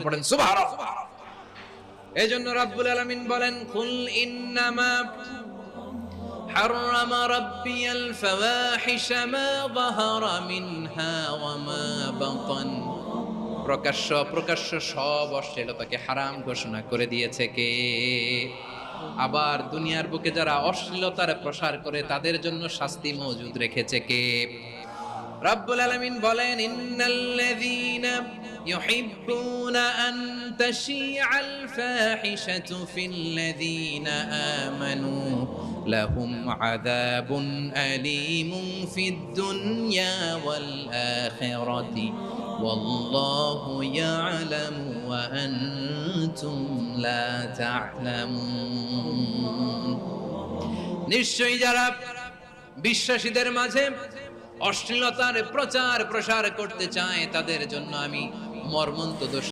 পড়েন সুবহানাল্লাহ। এজন্য রাব্বুল আলামিন বলেন, কুল ইন্নামা হাররামা রাব্বিয়াল ফাওয়াহিশা মা যাহারা মিনহা ওয়া মা বাতান। প্রকাশ্য অপ্রকাশ্য সব অশ্লীলতাকে হারাম ঘোষণা করে দিয়েছে কে? আবার দুনিয়ার বুকে যারা অশ্লীলতার প্রসার করে তাদের জন্য শাস্তি মজুদ রেখেছে কে? রাব্বুল আলামিন বলেন, ইন্নাল্লাযীনা ইউহিব্বুনা আন তাশিআল ফাহিশাতু ফিল্লাযীনা আমানু লাহুম আযাবুন আলীমুন ফিদ দুনিয়া ওয়াল আখিরাতি ওয়াল্লাহু ইয়ালামু ওয়া আনতুম লা তা'লামুন। নিশ্চয়ই যারা বিশ্বাসীদের মাঝে অশ্লীলতার প্রচার প্রসার করতে চায় তাদের জন্য আমি মর্মন্তুদ